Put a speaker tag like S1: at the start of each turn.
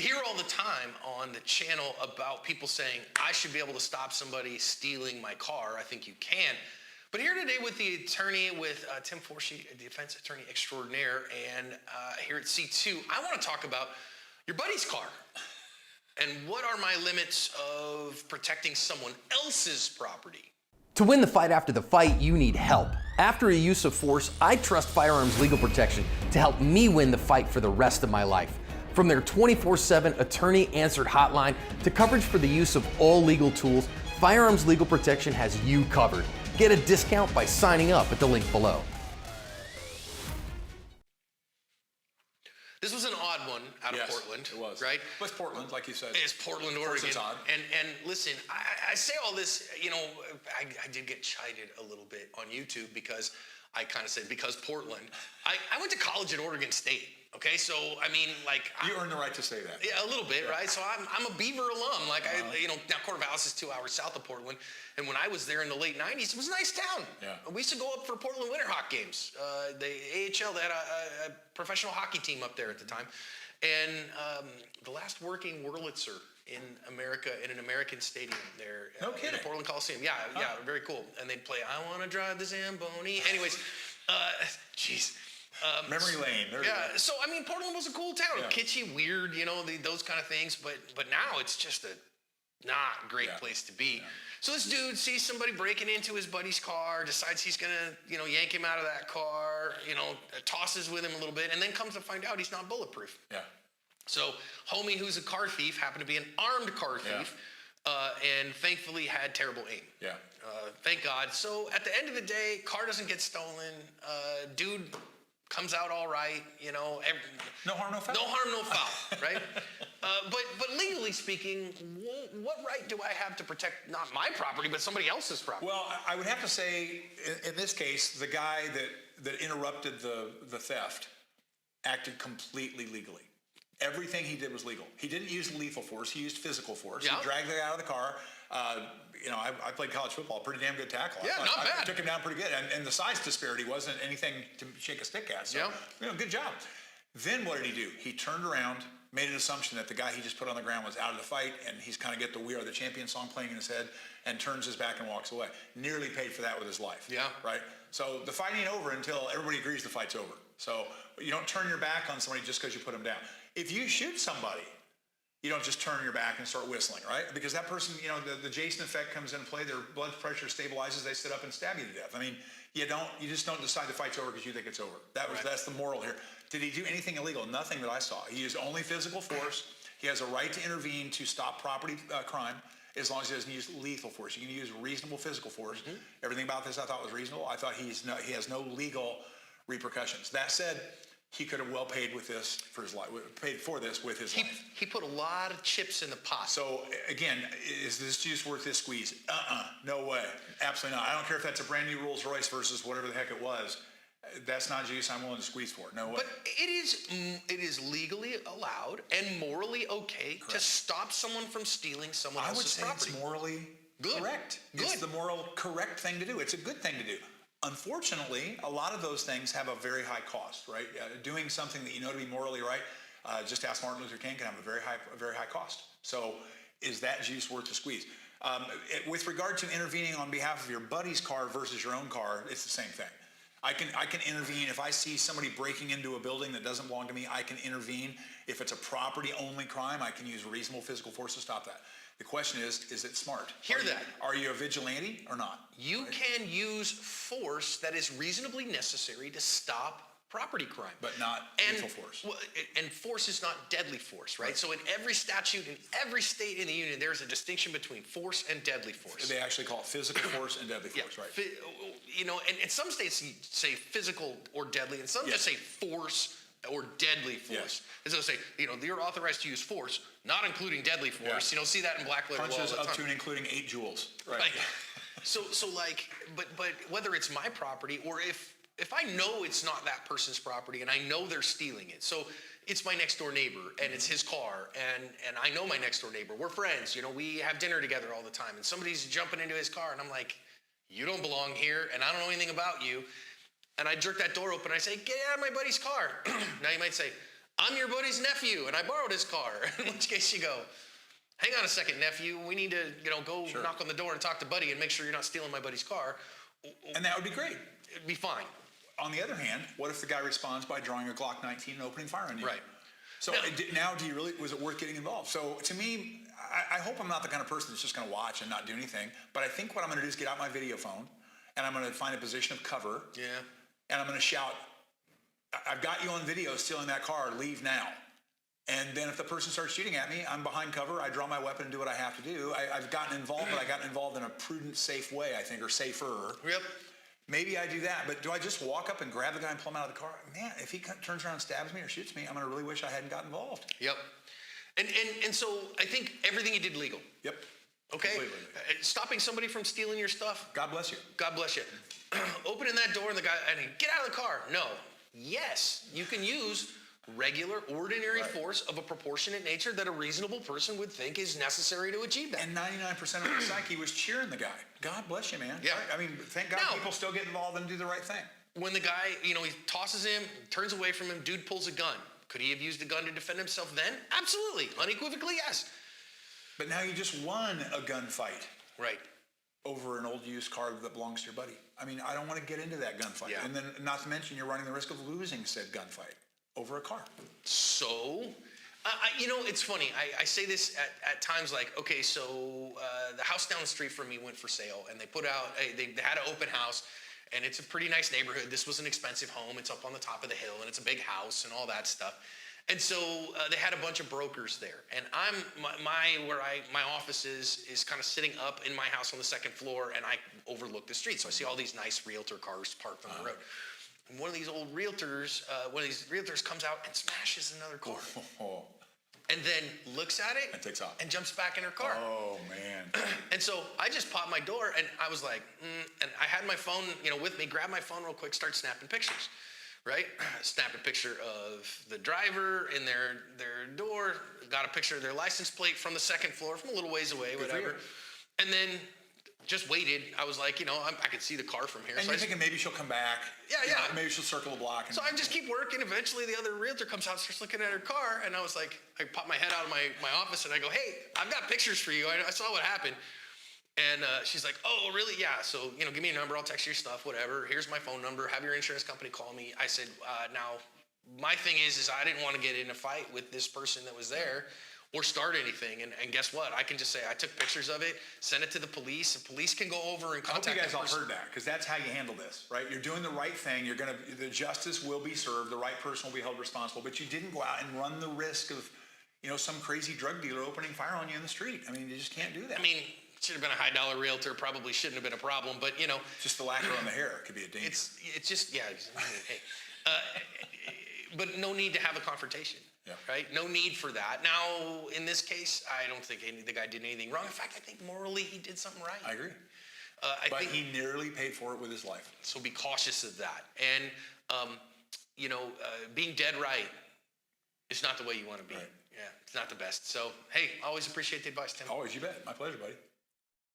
S1: We hear all the time on the channel about people saying, I should be able to stop somebody stealing my car. I think you can. But here today with the attorney, with Tim Forsey, defense attorney extraordinaire, and here at C2, I want to talk about your buddy's car. And what are my limits of protecting someone else's property?
S2: To win the fight after the fight, you need help. After a use of force, I trust Firearms Legal Protection to help me win the fight for the rest of my life. From their 24/7 attorney-answered hotline to coverage for the use of all legal tools, Firearms Legal Protection has you covered. Get a discount by signing up at the link below.
S1: This was an odd one out of Portland.
S3: It was.
S1: Right?
S3: It was Portland, like you said.
S1: It's Portland, Oregon.
S3: It's odd.
S1: And listen, I say all this, I did get chided a little bit on YouTube because I kind of said, because Portland. I went to college at Oregon State, okay? So, I mean, like...
S3: You earned the right to say that.
S1: Yeah, a little bit, right? So I'm a Beaver alum. Like, now Corvallis is 2 hours south of Portland. And when I was there in the late 90s, it was a nice town.
S3: Yeah.
S1: We used to go up for Portland Winterhawk games. The AHL, they had a professional hockey team up there at the time. And the last working Wurlitzer in America, in an American stadium there.
S3: No kidding.
S1: In the Portland Coliseum. Yeah, very cool. And they'd play, I Want to Drive the Zamboni. Anyways, jeez.
S3: Memory lane. There you go.
S1: So, I mean, Portland was a cool town.
S3: Yeah.
S1: Kitschy, weird, those kind of things. But now it's just a not great place to be. Yeah. So this dude sees somebody breaking into his buddy's car, decides he's going to, yank him out of that car, tosses with him a little bit, and then comes to find out he's not bulletproof.
S3: Yeah.
S1: So homie who's a car thief happened to be an armed car thief and thankfully had terrible aim.
S3: Yeah.
S1: Thank God. So at the end of the day, car doesn't get stolen. Dude comes out all right,
S3: No harm, no foul.
S1: No harm, no foul, right? But legally speaking, what right do I have to protect not my property, but somebody else's property?
S3: Well, I would have to say, in this case, the guy that interrupted the theft acted completely legally. Everything he did was legal. He didn't use lethal force. He used physical force.
S1: Yeah.
S3: He dragged the guy out of the car. I played college football. Pretty damn good tackle.
S1: Yeah, not bad.
S3: I took him down pretty good. And the size disparity wasn't anything to shake a stick at. So, good job. Then what did he do? He turned around, made an assumption that the guy he just put on the ground was out of the fight, and he's kind of get the We Are the Champion song playing in his head, and turns his back and walks away. Nearly paid for that with his life.
S1: Yeah.
S3: Right? So the fight ain't over until everybody agrees the fight's over. So you don't turn your back on somebody just because you put them down. If you shoot somebody, you don't just turn your back and start whistling, right? Because that person, the Jason effect comes into play, their blood pressure stabilizes, they sit up and stab you to death. I mean, you just don't decide the fight's over because you think it's over. That's the moral here. Did he do anything illegal? Nothing that I saw. He used only physical force. He has a right to intervene to stop property crime as long as he doesn't use lethal force. You can use reasonable physical force. Mm-hmm. Everything about this I thought was reasonable. I thought he has no legal repercussions. That said, he could have well paid with this for his life. Paid for this with his life.
S1: He put a lot of chips in the pot.
S3: So again, is this juice worth this squeeze? No way. Absolutely not. I don't care if that's a brand new Rolls Royce versus whatever the heck it was. That's not juice I'm willing to squeeze for. No way.
S1: But it is legally allowed and morally okay to stop someone from stealing someone else's property.
S3: I would say it's morally correct.
S1: Good.
S3: It's the moral correct thing to do. It's a good thing to do. Unfortunately, a lot of those things have a very high cost, right? Doing something that you know to be morally right, just ask Martin Luther King, can have a very high cost. So is that juice worth the squeeze? With regard to intervening on behalf of your buddy's car versus your own car, it's the same thing. I can intervene if I see somebody breaking into a building that doesn't belong to me. I can intervene. If it's a property-only crime, I can use reasonable physical force to stop that. The question is it smart? Are you a vigilante or not?
S1: You can use force that is reasonably necessary to stop property crime.
S3: But not lethal force.
S1: And force is not deadly force, right? So in every statute, in every state in the union, there's a distinction between force and deadly force.
S3: They actually call it physical force and deadly force, right?
S1: And some states say physical or deadly, and some just say force or deadly force. And so say, you're authorized to use force, not including deadly force.
S3: Yeah.
S1: See that in black letter law all
S3: Punches
S1: the time.
S3: up to and including 8 joules. Right.
S1: So but whether it's my property or if I know it's not that person's property and I know they're stealing it, so it's my next door neighbor and it's his car and I know my next door neighbor. We're friends, we have dinner together all the time, and somebody's jumping into his car and I'm like, you don't belong here and I don't know anything about you. And I jerk that door open and I say, get out of my buddy's car. Now you might say, I'm your buddy's nephew, and I borrowed his car. In which case you go, hang on a second, nephew. We need to, go knock on the door and talk to buddy and make sure you're not stealing my buddy's car.
S3: And that would be great.
S1: It'd be fine.
S3: On the other hand, what if the guy responds by drawing a Glock 19 and opening fire on you?
S1: Right.
S3: So now, was it worth getting involved? So to me, I hope I'm not the kind of person that's just going to watch and not do anything. But I think what I'm going to do is get out my video phone, and I'm going to find a position of cover.
S1: Yeah.
S3: And I'm going to shout, I've got you on video stealing that car, leave now. And then if the person starts shooting at me, I'm behind cover, I draw my weapon and do what I have to do. I've gotten involved, but I got involved in a prudent, safe way, I think, or safer.
S1: Yep.
S3: Maybe I do that, but do I just walk up and grab the guy and pull him out of the car? Man, if he turns around and stabs me or shoots me, I'm going to really wish I hadn't got involved.
S1: Yep. And so I think everything you did legal.
S3: Yep.
S1: Okay?
S3: Completely.
S1: Stopping somebody from stealing your stuff.
S3: God bless you.
S1: God bless you. Opening that door and the guy, get out of the car. No. Yes, you can use regular, ordinary force of a proportionate nature that a reasonable person would think is necessary to achieve that.
S3: And 99% of the psyche was cheering the guy. God bless you, man.
S1: Yeah.
S3: I mean, thank God people still get involved and do the right thing.
S1: When the guy, he tosses him, turns away from him, dude pulls a gun. Could he have used a gun to defend himself then? Absolutely. Unequivocally, yes.
S3: But now you just won a gunfight.
S1: Right.
S3: Over an old used car that belongs to your buddy. I mean, I don't want to get into that gunfight.
S1: Yeah.
S3: And then, not to mention, you're running the risk of losing said gunfight over a car.
S1: So, it's funny. I say this at times like, okay, so the house down the street from me went for sale, and they put out, they had an open house, and it's a pretty nice neighborhood. This was an expensive home. It's up on the top of the hill, and it's a big house and all that stuff. And so they had a bunch of brokers there, and my office is kind of sitting up in my house on the second floor, and I overlook the street. So I see all these nice realtor cars parked on the road. And one of these realtors comes out and smashes another car, and then looks at it
S3: and takes off
S1: and jumps back in her car.
S3: Oh man!
S1: And so I just popped my door, and I was like, and I had my phone, with me. Grabbed my phone real quick, start snapping pictures. Right? Snapped a picture of the driver in their door, got a picture of their license plate from the second floor, from a little ways away, whatever. And then just waited. I was like, I could see the car from here.
S3: And
S1: so
S3: you're thinking maybe she'll come back.
S1: Yeah.
S3: Maybe she'll circle the block. And
S1: so I just keep working. Eventually the other realtor comes out, starts looking at her car, and I was like, I pop my head out of my office and I go, hey, I've got pictures for you. I saw what happened. And she's like, oh, really? Yeah. So, give me a number. I'll text you your stuff, whatever. Here's my phone number. Have your insurance company call me. I said, now, my thing is I didn't want to get in a fight with this person that was there or start anything. And guess what? I can just say I took pictures of it, send it to the police. The police can go over and contact
S3: I hope you guys all
S1: person.
S3: heard that, because that's how you handle this, right? You're doing the right thing. The justice will be served. The right person will be held responsible. But you didn't go out and run the risk of, some crazy drug dealer opening fire on you in the street. I mean, you just can't do that.
S1: I mean, should have been a high-dollar realtor. Probably shouldn't have been a problem, but
S3: just the lacquer on the hair could be a danger.
S1: It's just hey, but no need to have a confrontation, right? No need for that. Now, in this case, I don't think the guy did anything wrong. In fact, I think morally he did something right.
S3: I agree.
S1: I think
S3: he nearly paid for it with his life.
S1: So be cautious of that, and being dead right is not the way you want to be.
S3: Right.
S1: Yeah, it's not the best. So hey, always appreciate the advice, Tim.
S3: Always, you bet. My pleasure, buddy.